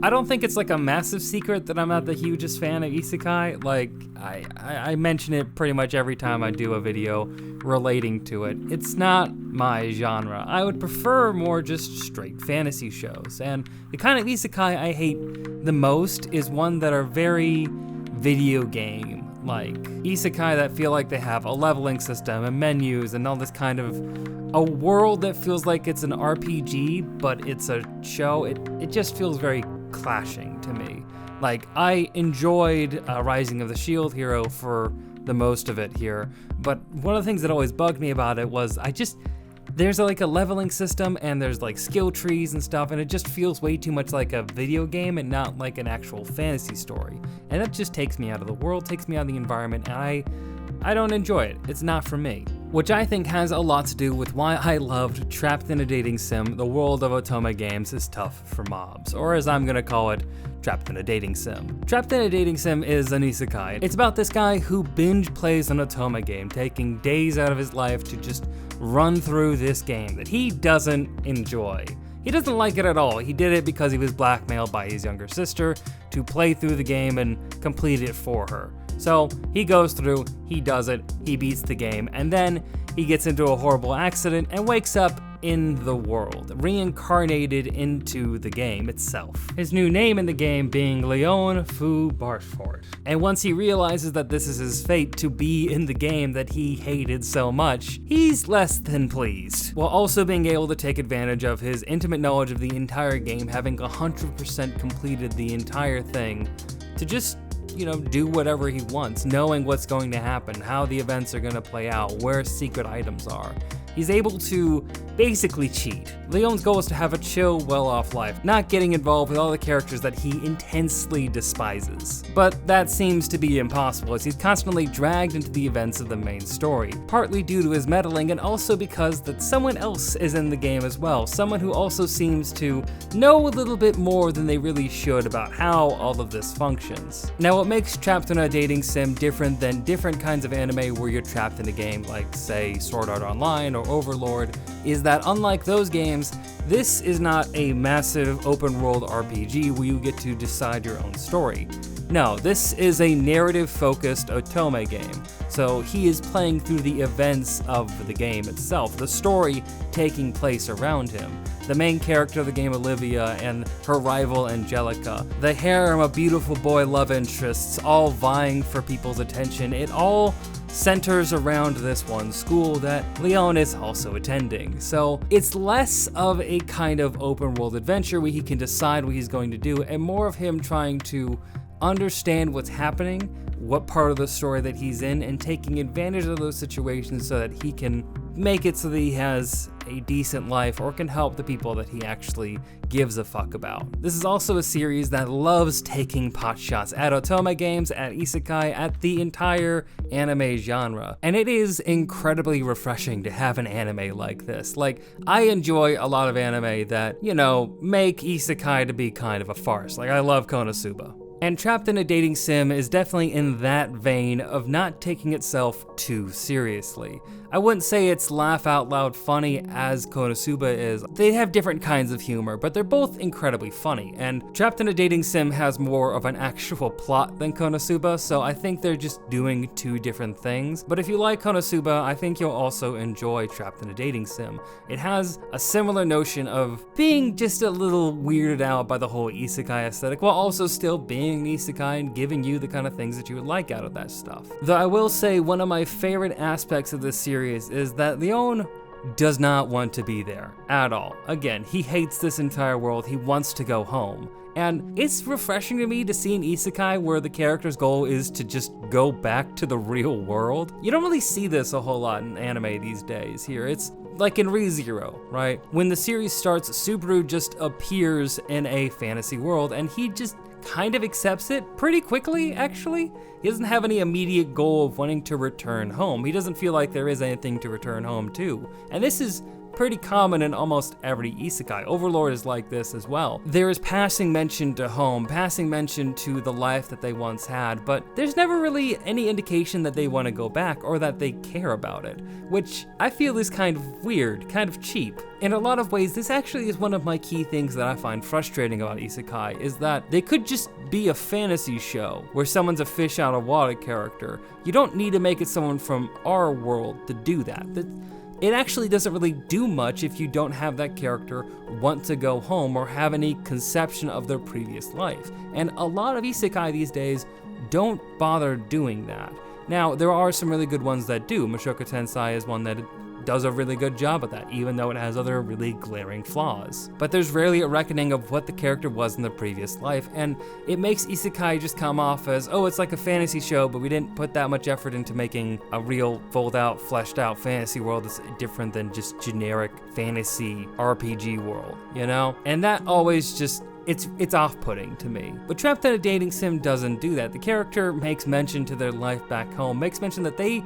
I don't think it's like a massive secret that I'm not the hugest fan of isekai. Like, I mention it pretty much every time I do a video relating to it. It's not my genre. I would prefer more just straight fantasy shows. And the kind of isekai I hate the most is one that are very video game like isekai that feel like they have a leveling system and menus and all this kind of a world that feels like it's an RPG, but it's a show. It just feels very clashing to me. Like, I enjoyed Rising of the Shield Hero for the most of it here, but one of the things that always bugged me about it was there's like a leveling system and there's like skill trees and stuff, and it just feels way too much like a video game and not like an actual fantasy story. And that just takes me out of the world, takes me out of the environment, and I don't enjoy it. It's not for me. Which I think has a lot to do with why I loved Trapped in a Dating Sim. The world of Otome games is tough for mobs, or as I'm gonna call it, Trapped in a Dating Sim. Trapped in a Dating Sim is an isekai. It's about this guy who binge plays an Otome game, taking days out of his life to just run through this game that he doesn't enjoy. He doesn't like it at all. He did it because he was blackmailed by his younger sister to play through the game and complete it for her. So he goes through, he does it, he beats the game, and then he gets into a horrible accident and wakes up in the world, reincarnated into the game itself. His new name in the game being Leon Fu Barfort. And once he realizes that this is his fate to be in the game that he hated so much, he's less than pleased, while also being able to take advantage of his intimate knowledge of the entire game, having 100% completed the entire thing, to just do whatever he wants, knowing what's going to happen, how the events are going to play out, where secret items are. He's able to basically cheat. Leon's goal is to have a chill, well-off life, not getting involved with all the characters that he intensely despises. But that seems to be impossible, as he's constantly dragged into the events of the main story, partly due to his meddling and also because that someone else is in the game as well, someone who also seems to know a little bit more than they really should about how all of this functions. Now, what makes Trapped in a Dating Sim different than different kinds of anime where you're trapped in a game like, say, Sword Art Online or Overlord, is that unlike those games, this is not a massive open world RPG where you get to decide your own story. No, this is a narrative-focused Otome game, so he is playing through the events of the game itself, the story taking place around him. The main character of the game, Olivia, and her rival, Angelica, the harem of beautiful boy love interests, all vying for people's attention. It all centers around this one school that Leon is also attending. So it's less of a kind of open world adventure where he can decide what he's going to do, and more of him trying to understand what's happening, what part of the story that he's in, and taking advantage of those situations so that he can make it so that he has a decent life or can help the people that he actually gives a fuck about. This is also a series that loves taking potshots at Otome games, at isekai, at the entire anime genre. And it is incredibly refreshing to have an anime like this. Like, I enjoy a lot of anime that, make isekai to be kind of a farce. Like, I love Konosuba. And Trapped in a Dating Sim is definitely in that vein of not taking itself too seriously. I wouldn't say it's laugh out loud funny as Konosuba is. They have different kinds of humor, but they're both incredibly funny. And Trapped in a Dating Sim has more of an actual plot than Konosuba, so I think they're just doing two different things. But if you like Konosuba, I think you'll also enjoy Trapped in a Dating Sim. It has a similar notion of being just a little weirded out by the whole isekai aesthetic, while also still being an isekai and giving you the kind of things that you would like out of that stuff. Though I will say one of my favorite aspects of this series is that Leon does not want to be there at all. Again, he hates this entire world. He wants to go home. And it's refreshing to me to see an isekai where the character's goal is to just go back to the real world. You don't really see this a whole lot in anime these days here. It's like in ReZero, right? When the series starts, Subaru just appears in a fantasy world and he just kind of accepts it pretty quickly, actually. He doesn't have any immediate goal of wanting to return home. He doesn't feel like there is anything to return home to. And this is pretty common in almost every isekai. Overlord is like this as well. There is passing mention to home, passing mention to the life that they once had, but there's never really any indication that they want to go back or that they care about it, which I feel is kind of weird, kind of cheap. In a lot of ways, this actually is one of my key things that I find frustrating about isekai, is that they could just be a fantasy show where someone's a fish out of water character. You don't need to make it someone from our world to do that. It actually doesn't really do much if you don't have that character want to go home or have any conception of their previous life. And a lot of isekai these days don't bother doing that. Now, there are some really good ones that do. Mushoku Tensei is one that does a really good job at that, even though it has other really glaring flaws. But there's rarely a reckoning of what the character was in the previous life, and it makes isekai just come off as, oh, it's like a fantasy show, but we didn't put that much effort into making a real, fold-out, fleshed-out fantasy world that's different than just generic fantasy RPG world, you know? And that always just, it's off-putting to me. But Trapped in a Dating Sim doesn't do that. The character makes mention to their life back home, makes mention that they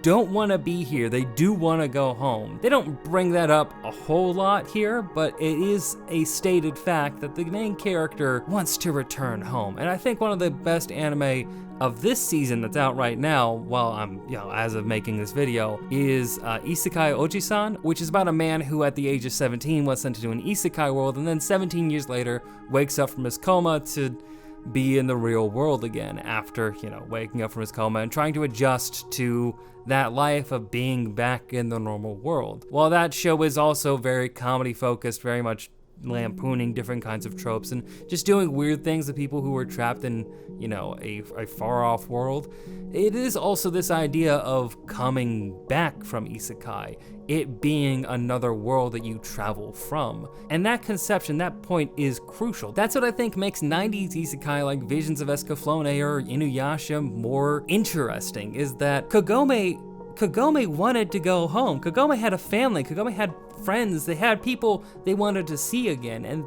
don't want to be here, they do want to go home. They don't bring that up a whole lot here, but it is a stated fact that the main character wants to return home. And I think one of the best anime of this season that's out right now, while I'm, as of making this video, is Isekai Oji-san, which is about a man who at the age of 17 was sent into an isekai world and then 17 years later wakes up from his coma to be in the real world again after, waking up from his coma and trying to adjust to that life of being back in the normal world. While that show is also very comedy focused, very much lampooning different kinds of tropes and just doing weird things to people who were trapped in, a far off world, it is also this idea of coming back from isekai, it being another world that you travel from. And that conception, that point is crucial. That's what I think makes 90s isekai like Visions of Escaflowne or Inuyasha more interesting, is that Kagome wanted to go home. Kagome had a family, Kagome had friends, they had people they wanted to see again, and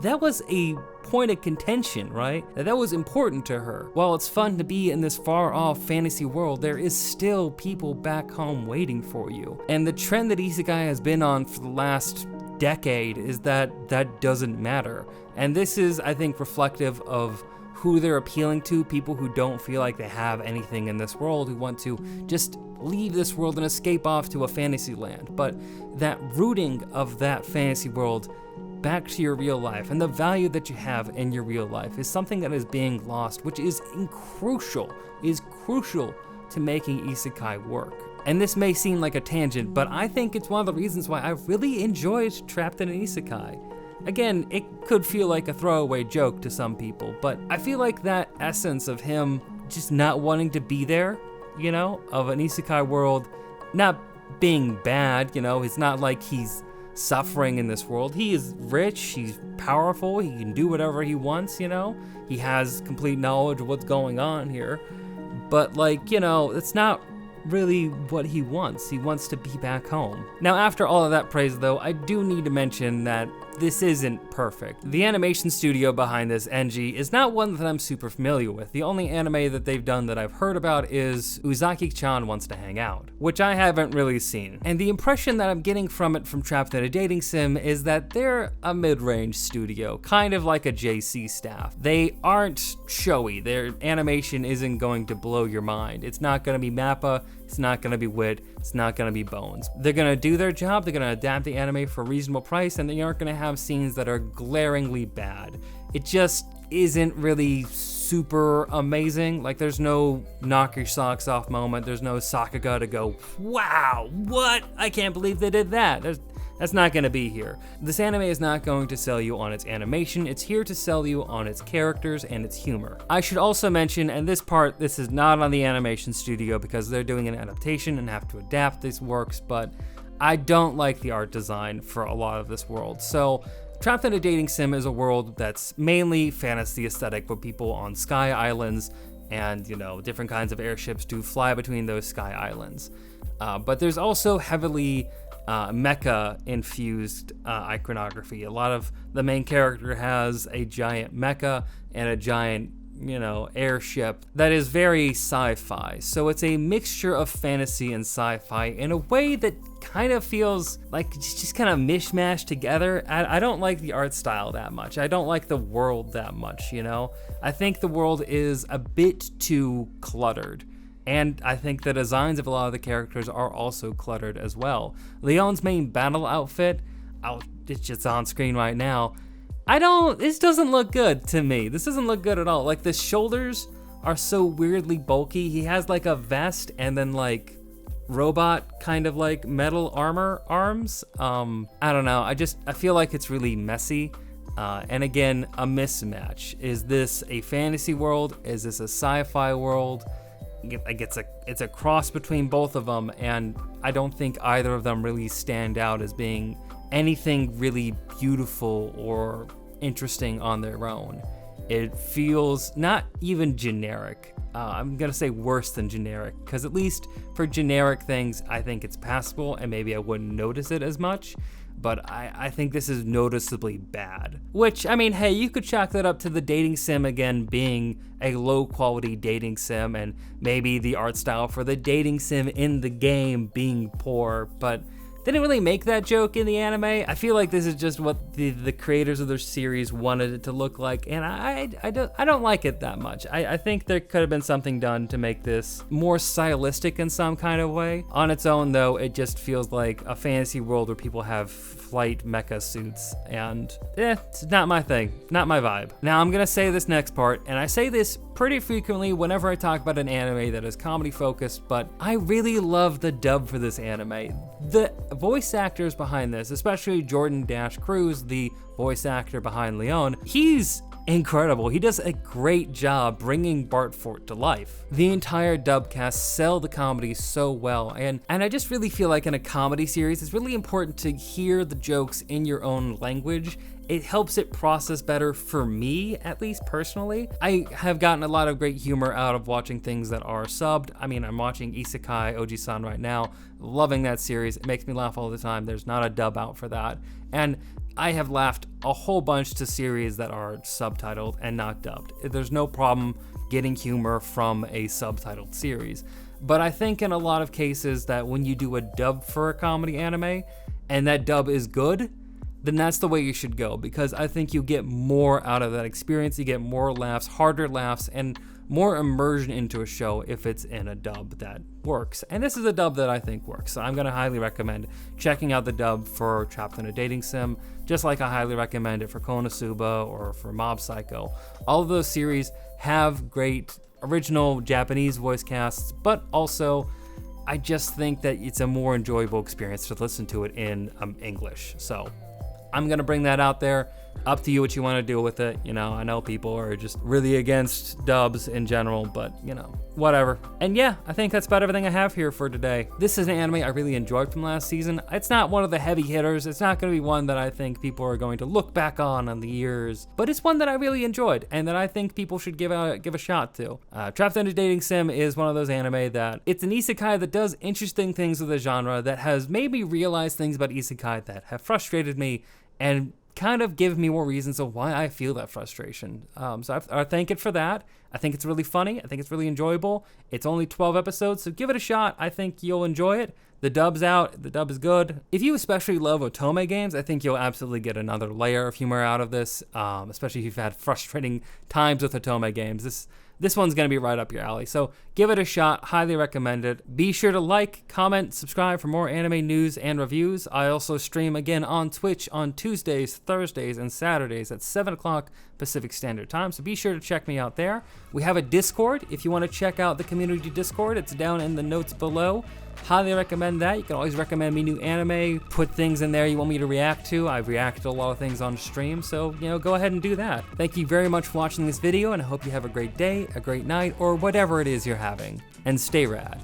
that was a point of contention, right? That was important to her. While it's fun to be in this far-off fantasy world, there is still people back home waiting for you. And the trend that isekai has been on for the last decade is that doesn't matter. And this is, I think, reflective of who they're appealing to, people who don't feel like they have anything in this world, who want to just leave this world and escape off to a fantasy land. But that rooting of that fantasy world back to your real life and the value that you have in your real life is something that is being lost, which is crucial to making isekai work. And this may seem like a tangent, but I think it's one of the reasons why I really enjoyed Trapped in an Isekai. Again, it could feel like a throwaway joke to some people, but I feel like that essence of him just not wanting to be there, of an isekai world not being bad, it's not like he's suffering in this world. He is rich, he's powerful, he can do whatever he wants, he has complete knowledge of what's going on here, but it's not really what he wants. He wants to be back home. Now, after all of that praise though, I do need to mention that this isn't perfect. The animation studio behind this, NG, is not one that I'm super familiar with. The only anime that they've done that I've heard about is Uzaki-chan Wants to Hang Out, which I haven't really seen. And the impression that I'm getting from it from Trapped in a Dating Sim is that they're a mid-range studio, kind of like a JC staff. They aren't showy. Their animation isn't going to blow your mind. It's not going to be MAPPA, it's not going to be Wit, it's not going to be Bones. They're going to do their job, they're going to adapt the anime for a reasonable price, and they aren't going to have scenes that are glaringly bad. It just isn't really super amazing. Like, there's no knock your socks off moment, there's no Sakuga to go, wow, what? I can't believe they did that. That's not going to be here. This anime is not going to sell you on its animation, it's here to sell you on its characters and its humor. I should also mention, and this is not on the animation studio because they're doing an adaptation and have to adapt these works, but I don't like the art design for a lot of this world. So Trapped in a Dating Sim is a world that's mainly fantasy aesthetic with people on sky islands and, different kinds of airships to fly between those sky islands. But there's also heavily mecha-infused iconography. A lot of the main character has a giant mecha and a giant airship that is very sci-fi. So it's a mixture of fantasy and sci-fi in a way that kind of feels like it's just kind of mishmashed together. I don't like the art style that much. I don't like the world that much, I think the world is a bit too cluttered. And I think the designs of a lot of the characters are also cluttered as well. Leon's main battle outfit, it's just on screen right now. This doesn't look good to me. This doesn't look good at all. Like, the shoulders are so weirdly bulky. He has like a vest and then like robot kind of like metal armor arms. I don't know. I feel like it's really messy. And again, a mismatch. Is this a fantasy world? Is this a sci-fi world? Like, it's a cross between both of them, and I don't think either of them really stand out as being anything really beautiful or interesting on their own. It feels not even generic. I'm gonna say worse than generic, because at least for generic things, I think it's passable and maybe I wouldn't notice it as much. But I think this is noticeably bad. Which, I mean, hey, you could chalk that up to the dating sim again being a low quality dating sim, and maybe the art style for the dating sim in the game being poor, but they didn't really make that joke in the anime. I feel like this is just what the creators of their series wanted it to look like, and I don't like it that much. I think there could have been something done to make this more stylistic in some kind of way. On its own, though, it just feels like a fantasy world where people have flight mecha suits, and it's not my thing, not my vibe. Now I'm gonna say this next part, and I say this pretty frequently whenever I talk about an anime that is comedy focused, but I really love the dub for this anime. The voice actors behind this, especially Jordan Dash Cruz, the voice actor behind Leon, he's incredible. He does a great job bringing Bartfort to life. The entire dub cast sell the comedy so well, and I just really feel like in a comedy series, it's really important to hear the jokes in your own language. It helps it process better for me, at least personally. I have gotten a lot of great humor out of watching things that are subbed. I mean, I'm watching Isekai Oji-san right now, loving that series. It makes me laugh all the time. There's not a dub out for that. And I have laughed a whole bunch to series that are subtitled and not dubbed. There's no problem getting humor from a subtitled series. But I think in a lot of cases that when you do a dub for a comedy anime, and that dub is good, then that's the way you should go, because I think you get more out of that experience. You get more laughs, harder laughs, and more immersion into a show if it's in a dub that works. And this is a dub that I think works. So I'm gonna highly recommend checking out the dub for Trapped in a Dating Sim, just like I highly recommend it for Konosuba or for Mob Psycho. All of those series have great original Japanese voice casts, but also I just think that it's a more enjoyable experience to listen to it in English. So I'm gonna bring that out there. Up to you what you want to do with it. I know people are just really against dubs in general, but whatever. And yeah, I think that's about everything I have here for today. This is an anime I really enjoyed from last season. It's not one of the heavy hitters. It's not going to be one that I think people are going to look back on the years, but it's one that I really enjoyed and that I think people should give a shot to. Trapped in a Dating Sim is one of those anime that it's an isekai that does interesting things with the genre, that has made me realize things about isekai that have frustrated me and kind of give me more reasons of why I feel that frustration. So I thank it for that. I think it's really funny. I think it's really enjoyable. It's only 12 episodes, so give it a shot. I think you'll enjoy it. The dub's out. The dub is good. If you especially love Otome games, I think you'll absolutely get another layer of humor out of this, especially if you've had frustrating times with Otome games. This one's going to be right up your alley. So give it a shot. Highly recommend it. Be sure to like, comment, subscribe for more anime news and reviews. I also stream again on Twitch on Tuesdays, Thursdays, and Saturdays at 7 o'clock Pacific Standard Time. So be sure to check me out there. We have a Discord. If you want to check out the community Discord, it's down in the notes below. Highly recommend that. You can always recommend me new anime, put things in there you want me to react to. I've reacted to a lot of things on stream, so go ahead and do that. Thank you very much for watching this video, and I hope you have a great day, a great night, or whatever it is you're having. And stay rad.